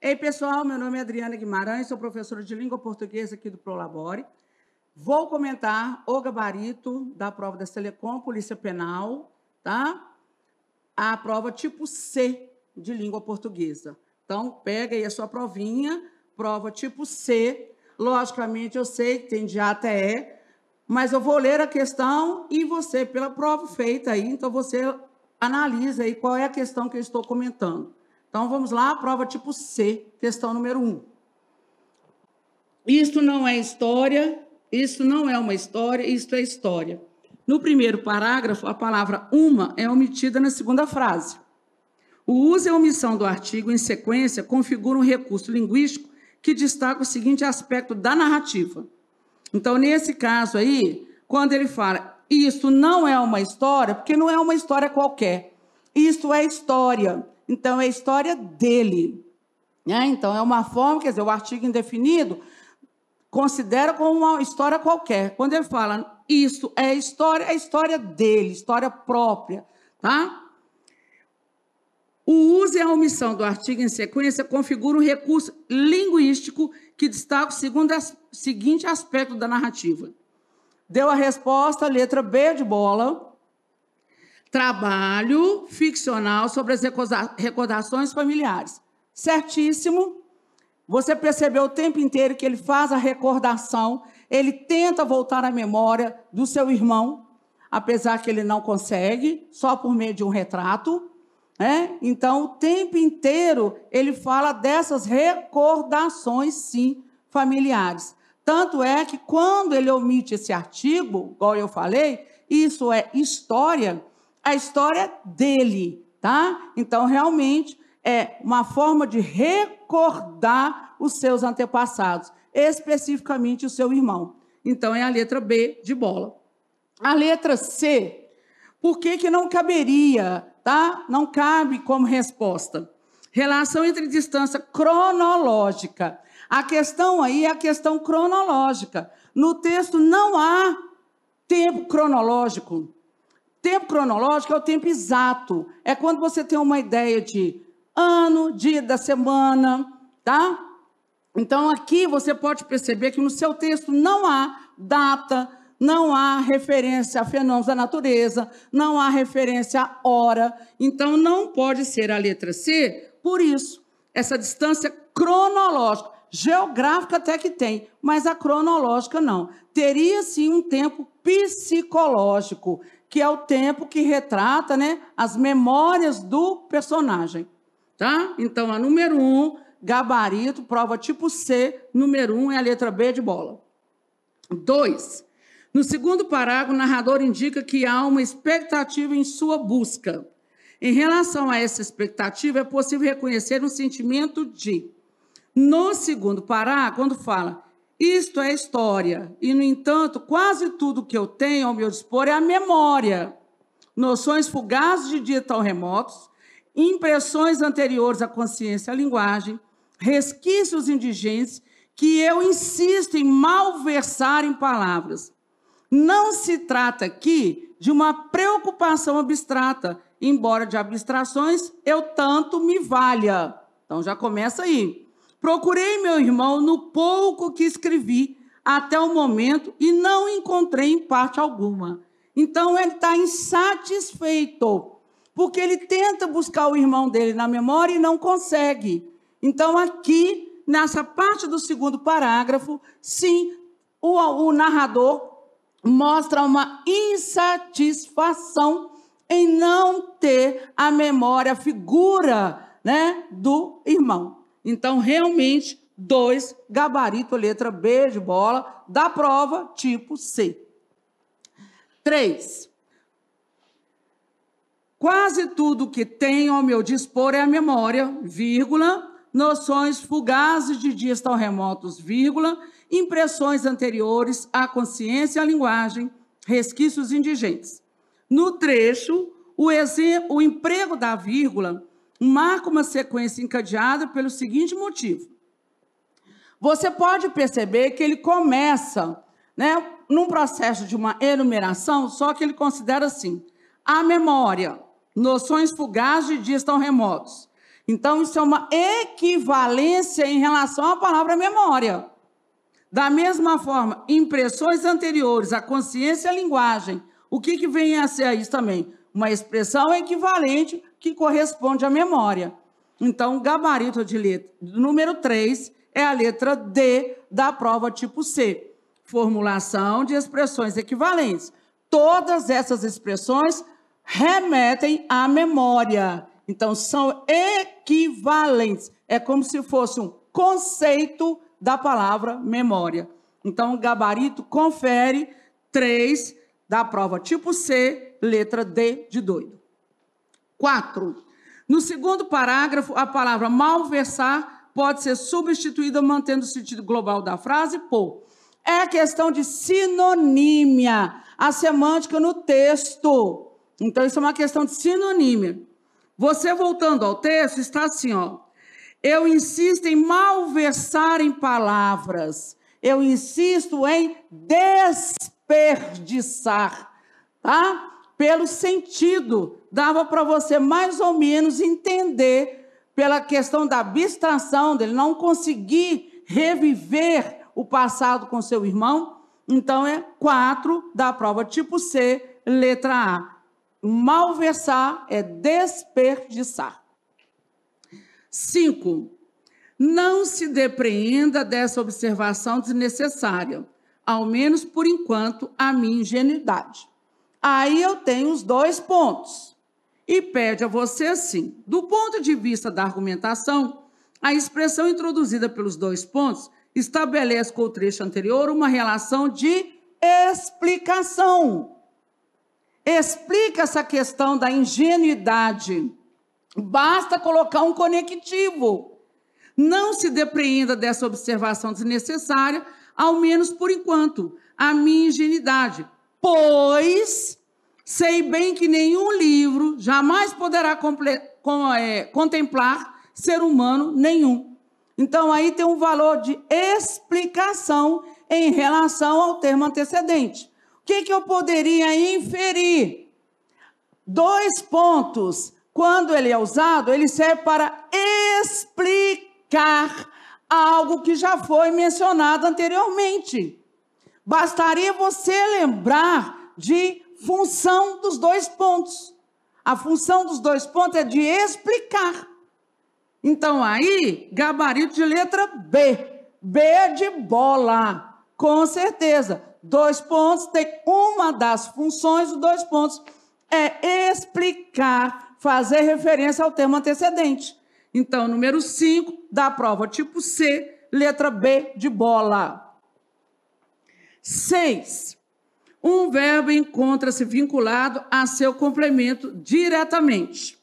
Ei, pessoal, meu nome é Adriana Guimarães, sou professora de língua portuguesa aqui do Prolabore. Vou comentar o gabarito da prova da Selecom, Polícia Penal, tá? A prova tipo C de língua portuguesa. Então, pega aí a sua provinha, prova tipo C. Logicamente, eu sei que tem de A até E, mas eu vou ler a questão e você, pela prova feita aí, então você analisa aí qual é a questão que eu estou comentando. Então, vamos lá, prova tipo C, questão número 1. Isto não é história, isso não é uma história, isto é história. No primeiro parágrafo, a palavra uma é omitida na segunda frase. O uso e a omissão do artigo em sequência configuram um recurso linguístico que destaca o seguinte aspecto da narrativa. Então, nesse caso aí, quando ele fala isso não é uma história, porque não é uma história qualquer. Isso é história. Então, é a história dele. Né? Então, é uma forma, quer dizer, o artigo indefinido considera como uma história qualquer. Quando ele fala isso é a história dele, história própria. Tá? O uso e a omissão do artigo em sequência configuram um recurso linguístico que destaca o seguinte aspecto da narrativa. Deu a resposta, letra B de bola. Trabalho ficcional sobre as recordações familiares. Certíssimo. Você percebeu o tempo inteiro que ele faz a recordação, ele tenta voltar à memória do seu irmão, apesar que ele não consegue, só por meio de um retrato. Então, o tempo inteiro ele fala dessas recordações, sim, familiares. Tanto é que, quando ele omite esse artigo, igual eu falei, isso é história, a história dele, tá? Então, realmente, é uma forma de recordar os seus antepassados, especificamente o seu irmão. Então, é a letra B de bola. A letra C, por que não caberia, tá? Não cabe como resposta. Relação entre distância cronológica. A questão aí é a questão cronológica. No texto não há tempo cronológico. Tempo cronológico é o tempo exato. É quando você tem uma ideia de ano, dia da semana, tá? Então, aqui você pode perceber que no seu texto não há data, não há referência a fenômenos da natureza, não há referência a hora. Então, não pode ser a letra C, por isso, essa distância cronológica. Geográfica até que tem, mas a cronológica não. Teria, sim, um tempo psicológico, que é o tempo que retrata, né, as memórias do personagem. Tá? Então, a número 1, gabarito, prova tipo C, número 1 é a letra B de bola. 2. No segundo parágrafo, o narrador indica que há uma expectativa em sua busca. Em relação a essa expectativa, é possível reconhecer um sentimento de... No segundo parágrafo, quando fala, isto é história, e, no entanto, quase tudo que eu tenho ao meu dispor é a memória. Noções fugazes de dias tão remotos, impressões anteriores à consciência e à linguagem, resquícios indigentes que eu insisto em malversar em palavras. Não se trata aqui de uma preocupação abstrata, embora de abstrações eu tanto me valha. Então, já começa aí. Procurei meu irmão no pouco que escrevi até o momento e não encontrei em parte alguma. Então, ele está insatisfeito, porque ele tenta buscar o irmão dele na memória e não consegue. Então, aqui, nessa parte do segundo parágrafo, sim, o narrador mostra uma insatisfação em não ter a memória, a figura, né, do irmão. Então, realmente, 2, gabarito, letra B de bola, da prova tipo C. 3. Quase tudo que tenho ao meu dispor é a memória, vírgula, noções fugazes de dias tão remotos, vírgula, impressões anteriores à consciência e à linguagem, resquícios indigentes. No trecho, o emprego da vírgula marca uma sequência encadeada pelo seguinte motivo. Você pode perceber que ele começa, né, num processo de uma enumeração, só que ele considera assim, a memória, noções fugazes de dias tão remotos. Então, isso é uma equivalência em relação à palavra memória. Da mesma forma, impressões anteriores, a consciência e a linguagem. O que vem a ser isso também? Uma expressão equivalente que corresponde à memória. Então, o gabarito de letra número 3 é a letra D da prova tipo C. Formulação de expressões equivalentes. Todas essas expressões remetem à memória. Então, são equivalentes. É como se fosse um conceito da palavra memória. Então, o gabarito confere 3 da prova tipo C, letra D de doido. 4. No segundo parágrafo, a palavra malversar pode ser substituída mantendo o sentido global da frase por. É a questão de sinonímia, a semântica no texto. Então, isso é uma questão de sinonímia. Você, voltando ao texto, está assim, ó. Eu insisto em malversar em palavras. Eu insisto em desperdiçar, tá? Pelo sentido. Dava para você mais ou menos entender, pela questão da abstração, dele não conseguir reviver o passado com seu irmão. Então, é 4 da prova tipo C, letra A. Malversar é desperdiçar. 5. Não se depreenda dessa observação desnecessária, ao menos por enquanto, a minha ingenuidade. Aí eu tenho os 2 pontos. E pede a você assim, do ponto de vista da argumentação, a expressão introduzida pelos 2 pontos estabelece com o trecho anterior uma relação de explicação. Explica essa questão da ingenuidade. Basta colocar um conectivo. Não se depreenda dessa observação desnecessária, ao menos por enquanto, a minha ingenuidade, pois sei bem que nenhum livro jamais poderá contemplar ser humano nenhum. Então, aí tem um valor de explicação em relação ao termo antecedente. O que eu poderia inferir? 2 pontos. Quando ele é usado, ele serve para explicar algo que já foi mencionado anteriormente. Bastaria você lembrar de função dos 2 pontos. A função dos 2 pontos é de explicar. Então, aí, gabarito de letra B. B de bola. Com certeza. 2 pontos tem uma das funções dos 2 pontos. É explicar, fazer referência ao termo antecedente. Então, número 5 da prova tipo C, letra B de bola. 6. Um verbo encontra-se vinculado a seu complemento diretamente,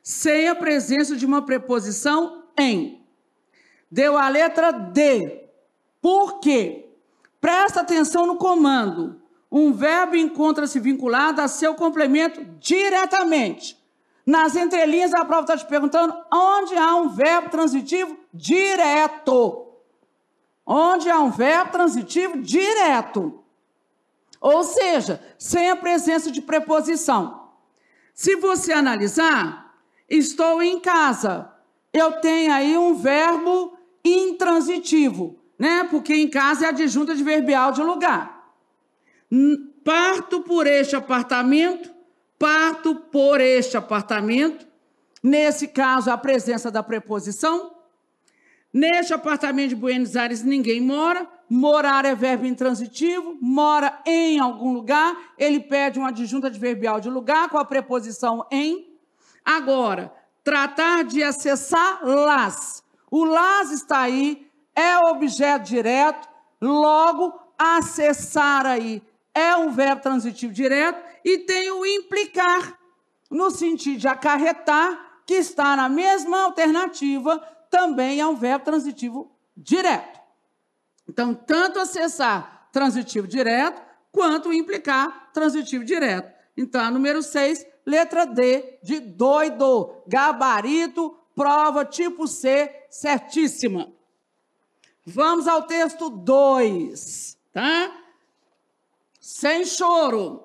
sem a presença de uma preposição em. Deu a letra D. Por quê? Presta atenção no comando. Um verbo encontra-se vinculado a seu complemento diretamente. Nas entrelinhas, a prova está te perguntando onde há um verbo transitivo direto. Onde há um verbo transitivo direto. Ou seja, sem a presença de preposição. Se você analisar, estou em casa. Eu tenho aí um verbo intransitivo, né? Porque em casa é adjunto adverbial de lugar. Parto por este apartamento, parto por este apartamento. Nesse caso, a presença da preposição. Neste apartamento de Buenos Aires ninguém mora. Morar é verbo intransitivo, mora em algum lugar. Ele pede um adjunto adverbial de lugar com a preposição em. Agora, tratar de acessar las. O las está aí, é objeto direto, logo, acessar aí é um verbo transitivo direto e tem o implicar, no sentido de acarretar, que está na mesma alternativa, também é um verbo transitivo direto. Então, tanto acessar transitivo direto, quanto implicar transitivo direto. Então, número 6, letra D de doido. Gabarito, prova tipo C, certíssima. Vamos ao texto 2, tá? Sem choro.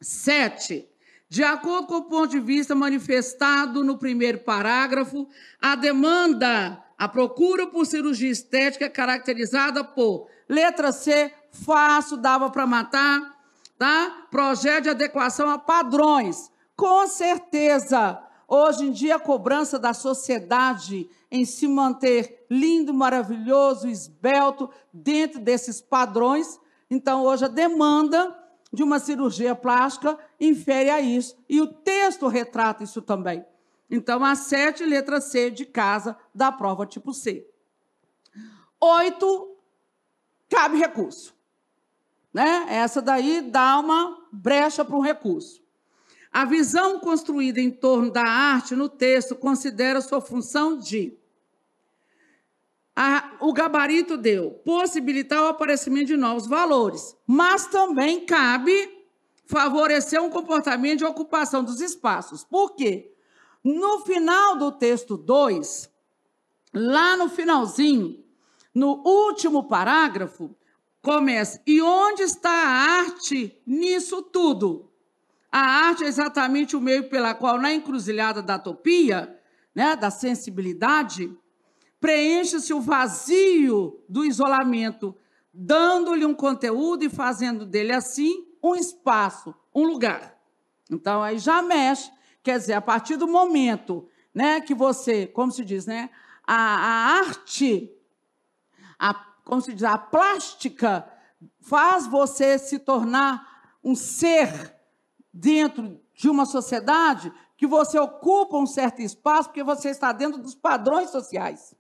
7. De acordo com o ponto de vista manifestado no primeiro parágrafo, a demanda, a procura por cirurgia estética é caracterizada por, letra C, fácil, dava para matar, tá? Projeto de adequação a padrões. Com certeza, hoje em dia a cobrança da sociedade em se manter lindo, maravilhoso, esbelto, dentro desses padrões. Então, hoje a demanda de uma cirurgia plástica infere a isso. E o texto retrata isso também. Então, a 7, letra C, de casa, da prova tipo C. 8, cabe recurso. Né? Essa daí dá uma brecha para um recurso. A visão construída em torno da arte no texto considera sua função de... O gabarito deu possibilitar o aparecimento de novos valores, mas também cabe favorecer um comportamento de ocupação dos espaços. Por quê? No final do texto 2, lá no finalzinho, no último parágrafo, começa: e onde está a arte nisso tudo? A arte é exatamente o meio pela qual, na encruzilhada da utopia, né, da sensibilidade, preenche-se o vazio do isolamento, dando-lhe um conteúdo e fazendo dele, assim, um espaço, um lugar. Então, aí já mexe, quer dizer, a partir do momento, né, que você, como se diz, né, a arte, como se diz, a plástica faz você se tornar um ser dentro de uma sociedade, que você ocupa um certo espaço porque você está dentro dos padrões sociais.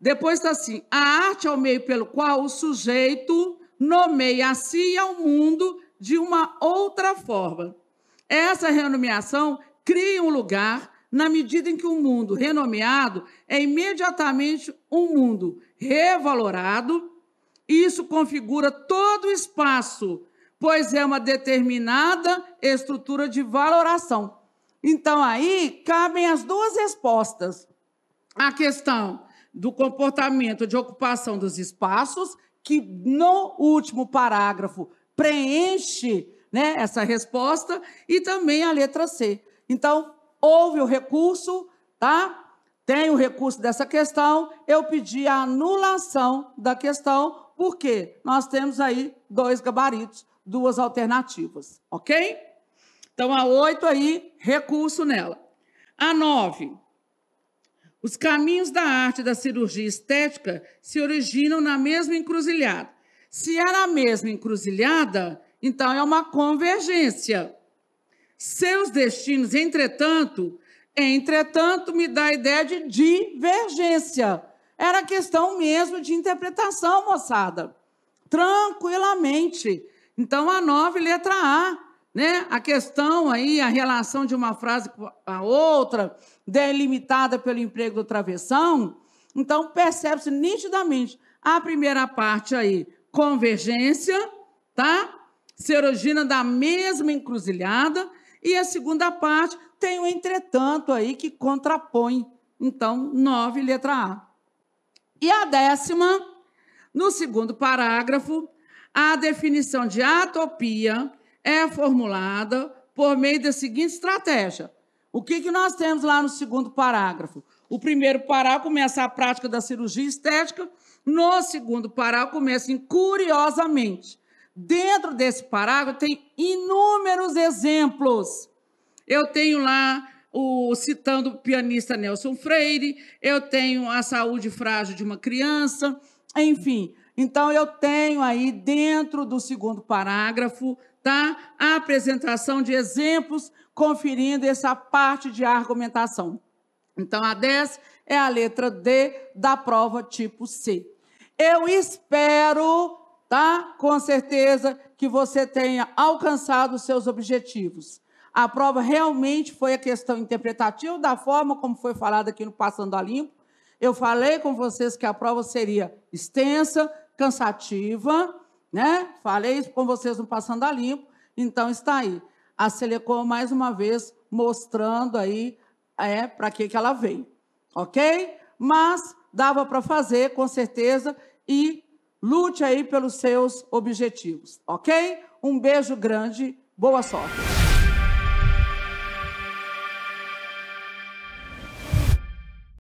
Depois está assim: a arte é o meio pelo qual o sujeito nomeia a si e ao mundo de uma outra forma. Essa renomeação cria um lugar na medida em que o mundo renomeado é imediatamente um mundo revalorado. Isso configura todo o espaço, pois é uma determinada estrutura de valoração. Então, aí, cabem as duas respostas. A questão do comportamento de ocupação dos espaços, que no último parágrafo preenche, né, essa resposta, e também a letra C. Então, houve o recurso, tá? Tem o recurso dessa questão, eu pedi a anulação da questão, porque nós temos aí 2 gabaritos, 2 alternativas, ok? Então, a 8 aí, recurso nela. A 9, os caminhos da arte da cirurgia estética se originam na mesma encruzilhada. Se é na mesma encruzilhada, então é uma convergência. Seus destinos, entretanto, me dá a ideia de divergência. Era questão mesmo de interpretação, moçada. Tranquilamente. Então, a 9, letra A, né? A questão aí, a relação de uma frase com a outra, delimitada pelo emprego do travessão. Então, percebe-se nitidamente a primeira parte aí, convergência, tá? Se origina da mesma encruzilhada, e a segunda parte tem o entretanto aí que contrapõe. Então, 9, letra A. E a 10ª, no segundo parágrafo, a definição de atopia é formulada por meio da seguinte estratégia. O que nós temos lá no segundo parágrafo? O primeiro parágrafo começa a prática da cirurgia estética, no segundo parágrafo começa em curiosamente. Dentro desse parágrafo tem inúmeros exemplos. Eu tenho lá, citando o pianista Nelson Freire, eu tenho a saúde frágil de uma criança, enfim. Então, eu tenho aí, dentro do segundo parágrafo, tá, a apresentação de exemplos, conferindo essa parte de argumentação. Então, a 10 é a letra D da prova tipo C. Eu espero, tá, com certeza, que você tenha alcançado os seus objetivos. A prova realmente foi a questão interpretativa da forma como foi falado aqui no Passando a Limpo. Eu falei com vocês que a prova seria extensa, cansativa, né? Falei isso com vocês no Passando a Limpo, então está aí. A Selecom, mais uma vez, mostrando aí para que ela veio, ok? Mas dava para fazer, com certeza, e lute aí pelos seus objetivos, ok? Um beijo grande, boa sorte.